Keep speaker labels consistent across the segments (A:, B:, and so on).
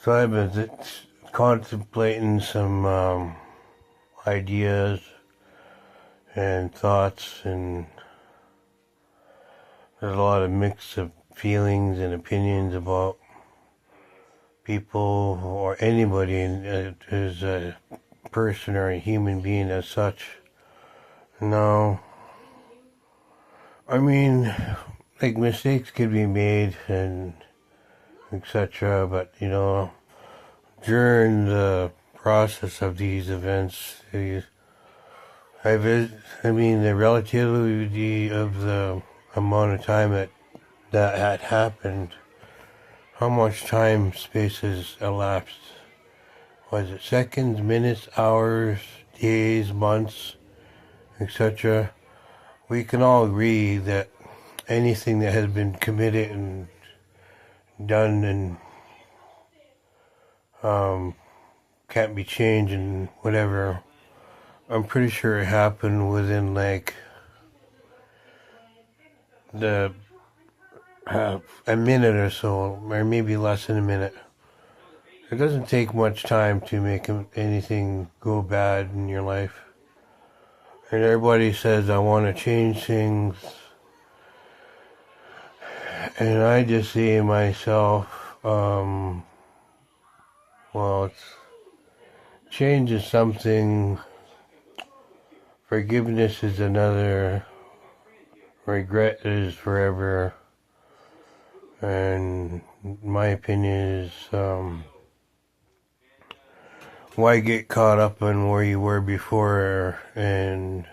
A: So I've been contemplating some ideas and thoughts, and there's a lot of mix of feelings and opinions about people or anybody as a person or a human being as such. No, I mean, like mistakes could be made and etc. But during the process of these events, the relativity of the amount of time that had happened, how much time space has elapsed? Was it seconds, minutes, hours, days, months, etc.? We can all agree that anything that has been committed and done and can't be changed and whatever. I'm pretty sure it happened within like a minute or so, or maybe less than a minute. It doesn't take much time to make anything go bad in your life. And everybody says, I want to change things. And I just see myself, change is something, forgiveness is another, regret is forever, and my opinion is, why get caught up in where you were before and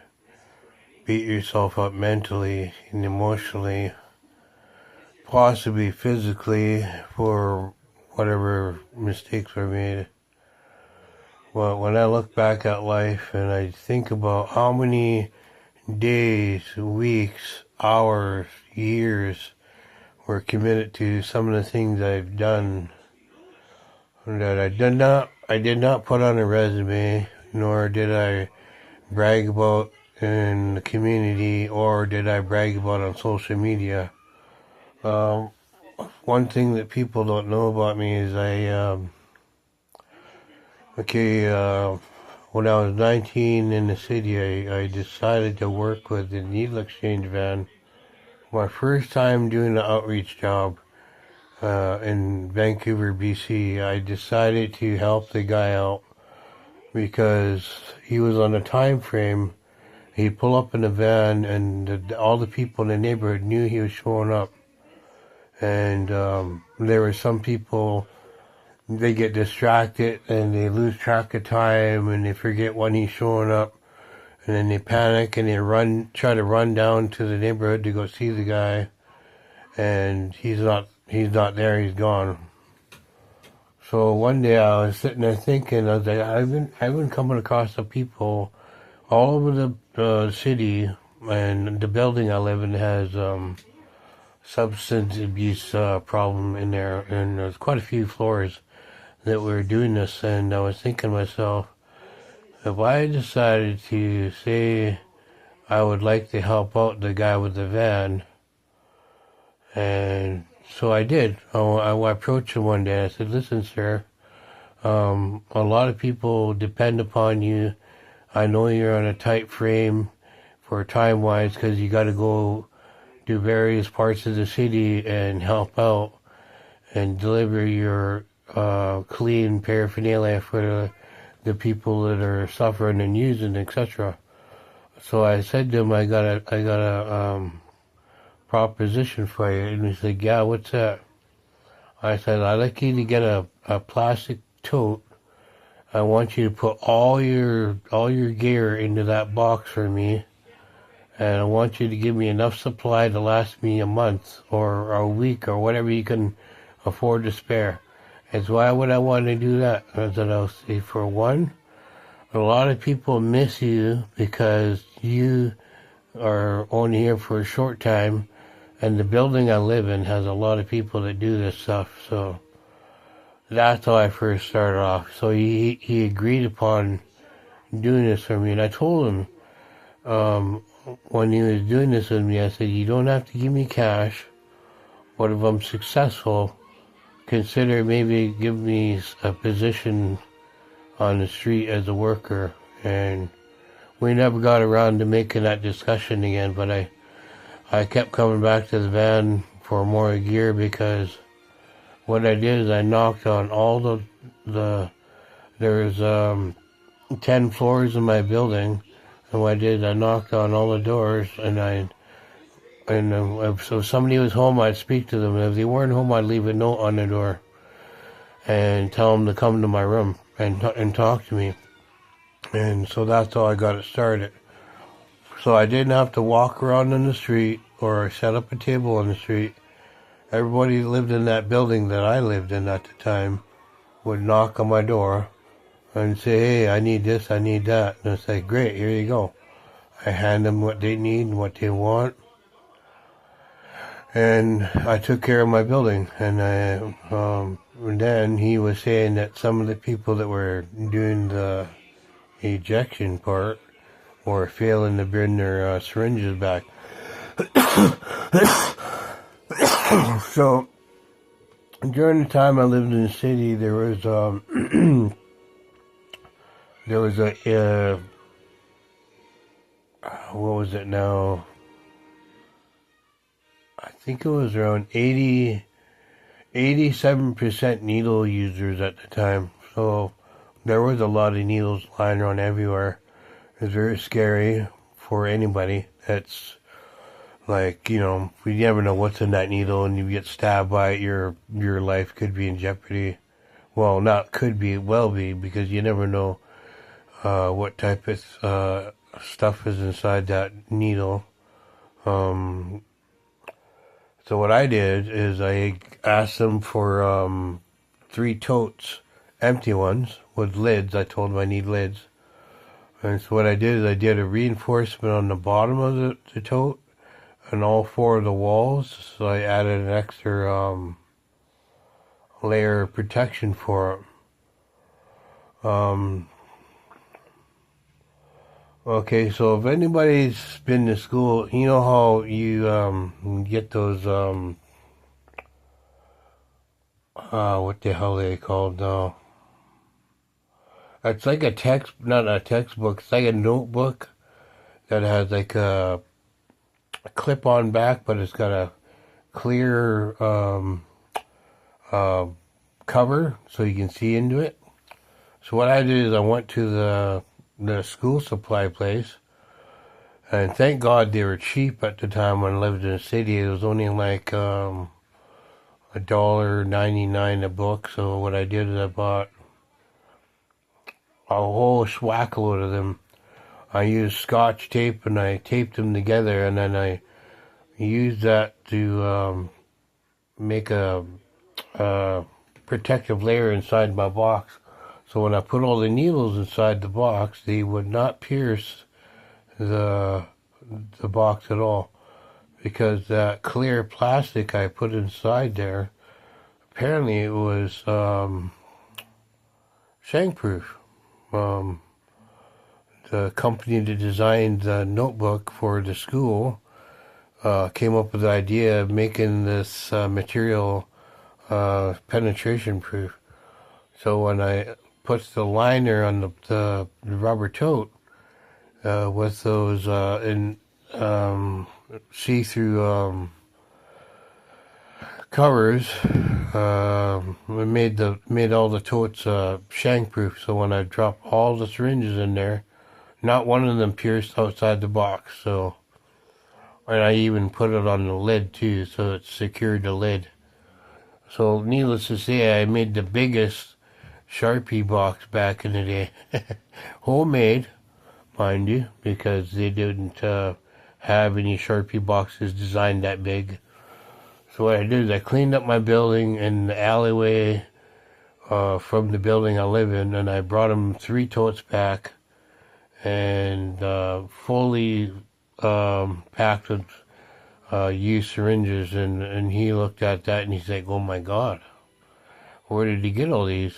A: beat yourself up mentally and emotionally, possibly physically, for whatever mistakes were made. Well, when I look back at life and I think about how many days, weeks, hours, years were committed to some of the things I've done that I did not put on a resume, nor did I brag about in the community, or did I brag about on social media. One thing that people don't know about me is when I was 19 in the city, I decided to work with the needle exchange van. My first time doing the outreach job in Vancouver, BC, I decided to help the guy out because he was on a time frame. He'd pull up in a van, and all the people in the neighborhood knew he was showing up. And there were some people, they get distracted and they lose track of time and they forget when he's showing up, and then they panic and they try to run down to the neighborhood to go see the guy, and he's not there, he's gone. So one day I was sitting there thinking, I was like, I've been coming across the people all over the city, and the building I live in has substance abuse problem in there, and there's quite a few floors that were doing this, and I was thinking to myself, if I decided to say I would like to help out the guy with the van, and so I did. I approached him one day and I said, listen, sir, a lot of people depend upon you. I know you're on a tight frame for time-wise because you got to go do various parts of the city and help out and deliver your clean paraphernalia for the people that are suffering and using, etc. So I said to him, I got a proposition for you. And he said, yeah, what's that? I said, I'd like you to get a plastic tote. I want you to put all your gear into that box for me, and I want you to give me enough supply to last me a month or a week or whatever you can afford to spare. And so why would I want to do that? I said, I'll say, for one, a lot of people miss you because you are only here for a short time, and the building I live in has a lot of people that do this stuff. So that's how I first started off. So he agreed upon doing this for me, and I told him when he was doing this with me, I said, you don't have to give me cash, but if I'm successful, consider maybe give me a position on the street as a worker. And we never got around to making that discussion again, but I kept coming back to the van for more gear, because what I did is I knocked on all there's 10 floors in my building, and what I did is I knocked on all the doors, and so if somebody was home, I'd speak to them, and if they weren't home, I'd leave a note on the door and tell them to come to my room and talk to me. And so that's how I got it started. So I didn't have to walk around in the street or set up a table on the street. Everybody that lived in that building that I lived in at the time would knock on my door and say, hey, I need this, I need that. And I'd say, great, here you go. I hand them what they need and what they want. And I took care of my building. And then he was saying that some of the people that were doing the ejection part were failing to bring their syringes back. So during the time I lived in the city, there was what was it now? I think it was around 87% needle users at the time. So there was a lot of needles lying around everywhere. It was very scary for anybody. That's like, you never know what's in that needle, and you get stabbed by it, your life could be in jeopardy. Well, not could be, will be, because you never know what type of stuff is inside that needle. So what I did is I asked them for 3 totes, empty ones, with lids. I told them I need lids. And so what I did is I did a reinforcement on the bottom of the tote and all 4 of the walls. So I added an extra layer of protection for them. Okay, so if anybody's been to school, you know how you get those, what the hell are they called now? It's like not a textbook, it's like a notebook that has like a clip-on back, but it's got a clear cover so you can see into it. So what I did is I went to the school supply place, and thank God they were cheap at the time when I lived in the city. It was only like $1.99 a book. So what I did is I bought a whole schwackload of them. I used Scotch tape and I taped them together, and then I used that to make a protective layer inside my box. So when I put all the needles inside the box, they would not pierce the box at all, because that clear plastic I put inside there, apparently it was shank-proof. The company that designed the notebook for the school came up with the idea of making this material penetration-proof. So when I put the liner on the rubber tote with those see-through covers, we made all the totes shank-proof. So when I dropped all the syringes in there, not one of them pierced outside the box. So, and I even put it on the lid too, so it secured the lid. So needless to say, I made the biggest Sharpie box back in the day. Homemade, mind you, because they didn't have any Sharpie boxes designed that big. So what I did is I cleaned up my building and the alleyway from the building I live in, and I brought them 3 totes back and fully packed with used syringes. And he looked at that and he's like, oh my God, where did he get all these?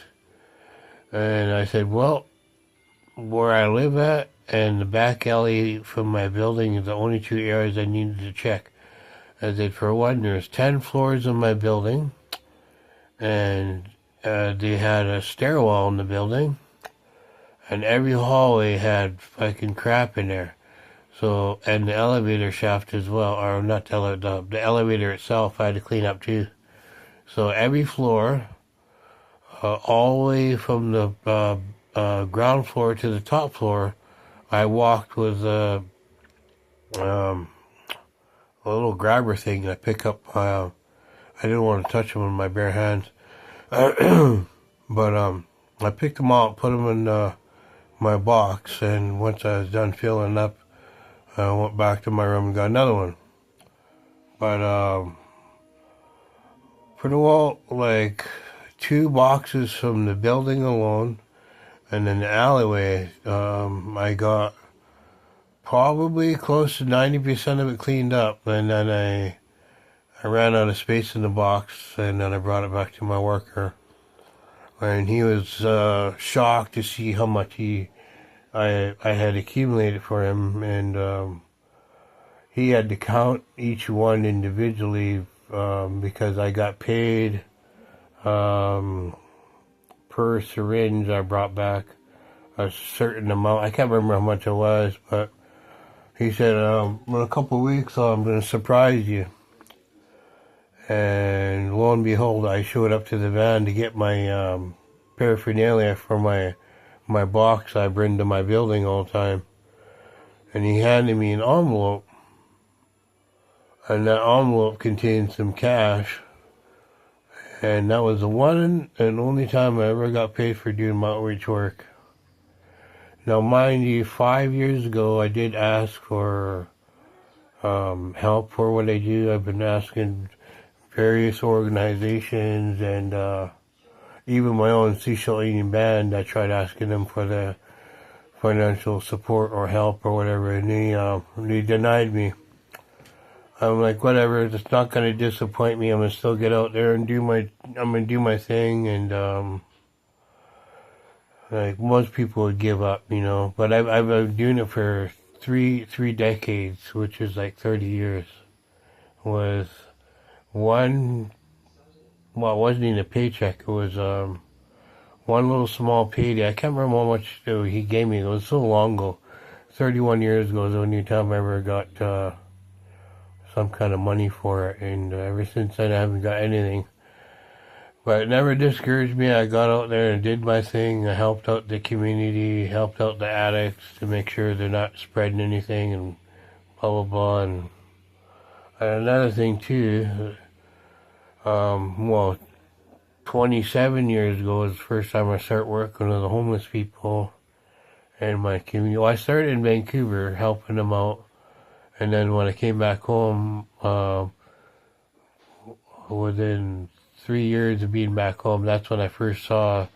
A: And I said, well, where I live at and the back alley from my building is the only 2 areas I needed to check. I said, for one, there's 10 floors in my building, and they had a stairwell in the building, and every hallway had fucking crap in there. So, and the elevator shaft as well, or not the elevator itself I had to clean up too. So every floor, all the way from the ground floor to the top floor, I walked with a little grabber thing. I pick up, I didn't want to touch them with my bare hands. But I picked them out, put them in my box, and once I was done filling up, I went back to my room and got another one. But pretty well, like 2 boxes from the building alone, and then the alleyway, I got probably close to 90% of it cleaned up, and then I ran out of space in the box, and then I brought it back to my worker, and he was shocked to see how much I had accumulated for him, and he had to count each one individually because I got paid per syringe I brought back a certain amount. I can't remember how much it was, but he said, in a couple of weeks I'm going to surprise you. And lo and behold, I showed up to the van to get my paraphernalia for my box I bring to my building all the time. And he handed me an envelope. And that envelope contained some cash. And that was the one and only time I ever got paid for doing my outreach work. Now, mind you, 5 years ago, I did ask for help for what I do. I've been asking various organizations and even my own seashell eating band. I tried asking them for the financial support or help or whatever, and they denied me. I'm like, whatever, it's not going to disappoint me. I'm going to still get out there and I'm going to do my thing, and like most people would give up, you know, but I've been doing it for three decades, which is like 30 years, with one, well, it wasn't even a paycheck, it was one little small payday. I can't remember how much he gave me. It was so long ago. 31 years ago was the only time I ever got some kind of money for it, and ever since then I haven't got anything. But it never discouraged me. I got out there and did my thing. I helped out the community, helped out the addicts to make sure they're not spreading anything, and blah, blah, blah. And another thing, too, well, 27 years ago was the first time I started working with the homeless people in my community. Well, I started in Vancouver, helping them out. And then when I came back home, within 3 years of being back home, that's when I first saw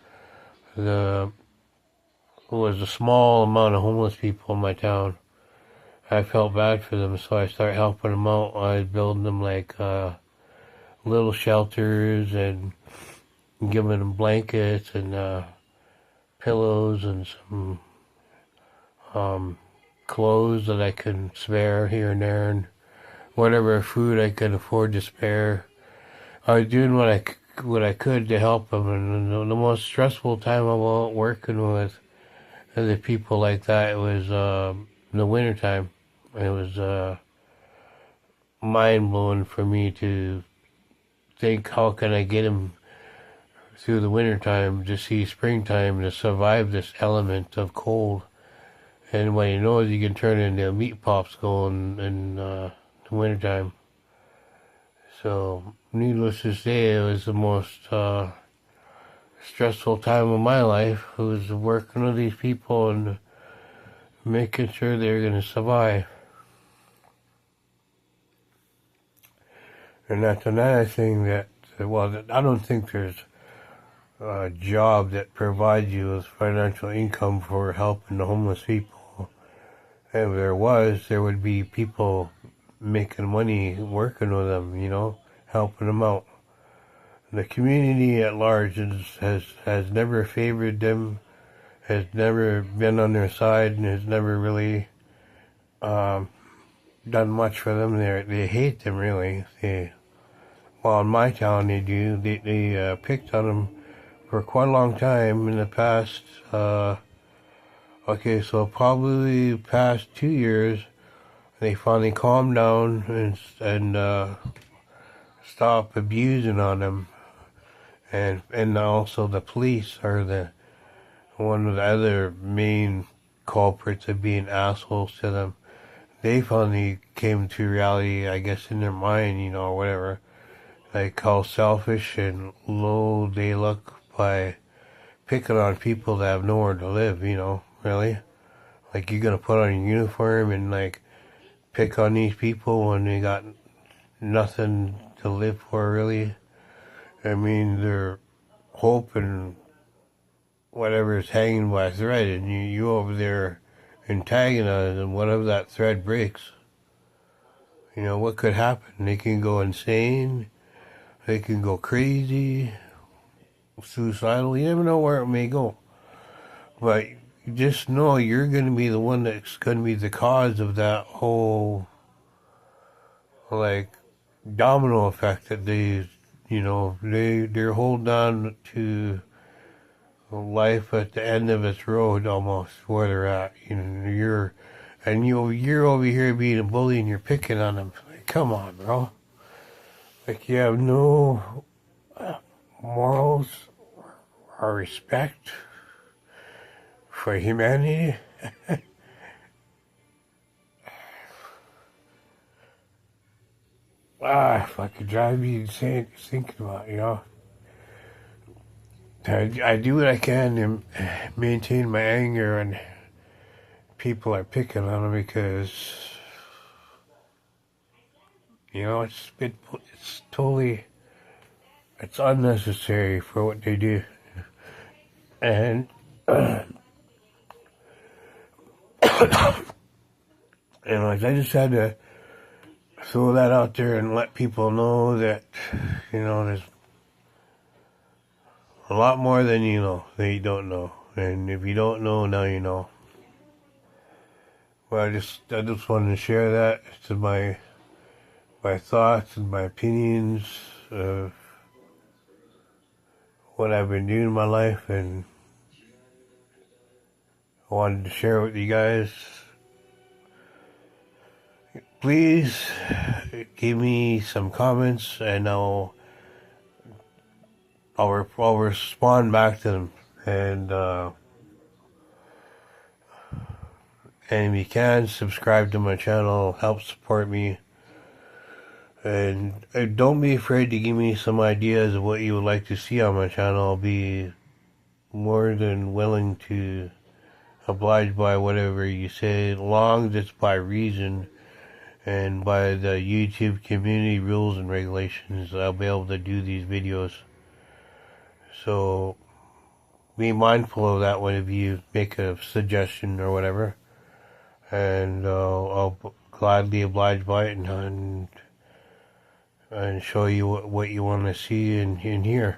A: it was a small amount of homeless people in my town. I felt bad for them, so I started helping them out. I was building them like little shelters and giving them blankets and pillows and some clothes that I could spare here and there, and whatever food I could afford to spare. I was doing what I could to help them, and the most stressful time about working with the people like that, it was the winter time. It was mind blowing for me to think, how can I get them through the winter time to see springtime, to survive this element of cold. And what you know is you can turn into a meat popsicle in the wintertime. So, needless to say, it was the most stressful time of my life. It was working with these people and making sure they were going to survive. And that's another thing that, well, I don't think there's a job that provides you with financial income for helping the homeless people. And if there was, there would be people making money working with them, you know, helping them out. The community at large has never favored them, has never been on their side, and has never really done much for them. They hate them, really. well, in my town they do. They picked on him for quite a long time in the past. Okay, so probably past 2 years, they finally calmed down and stopped abusing on him. And also the police are the one of the other main culprits of being assholes to them. They finally came to reality, I guess, in their mind, or whatever, like how selfish and low they look by picking on people that have nowhere to live, really. Like, you're gonna put on your uniform and, like, pick on these people when they got nothing to live for, really. I mean, their hope and whatever is hanging by a thread, and you over there antagonizing them, whatever that thread breaks. What could happen? They can go insane, they can go crazy, suicidal, you never know where it may go. But just know you're going to be the one that's going to be the cause of that whole, like, domino effect that they're holding on to life at the end of its road almost where they're at. You're over here being a bully and you're picking on them. Like, come on, bro. Like, you have no morals or respect for humanity. Fucking drive me insane thinking about, I do what I can to maintain my anger when people are picking on them because, it's totally, it's unnecessary for what they do. And, I just had to throw that out there and let people know that, there's a lot more than that you don't know. And if you don't know, now you know. Well, I just wanted to share that to my thoughts and my opinions of what I've been doing in my life, and I wanted to share with you guys. Please give me some comments, and I'll respond back to them. And if you can, subscribe to my channel, help support me. And don't be afraid to give me some ideas of what you would like to see on my channel. I'll be more than willing to oblige by whatever you say, as long as it's by reason and by the YouTube community rules and regulations. I'll be able to do these videos. So be mindful of that whenever you make a suggestion or whatever, and I'll gladly oblige by it and show you what you want to see and hear.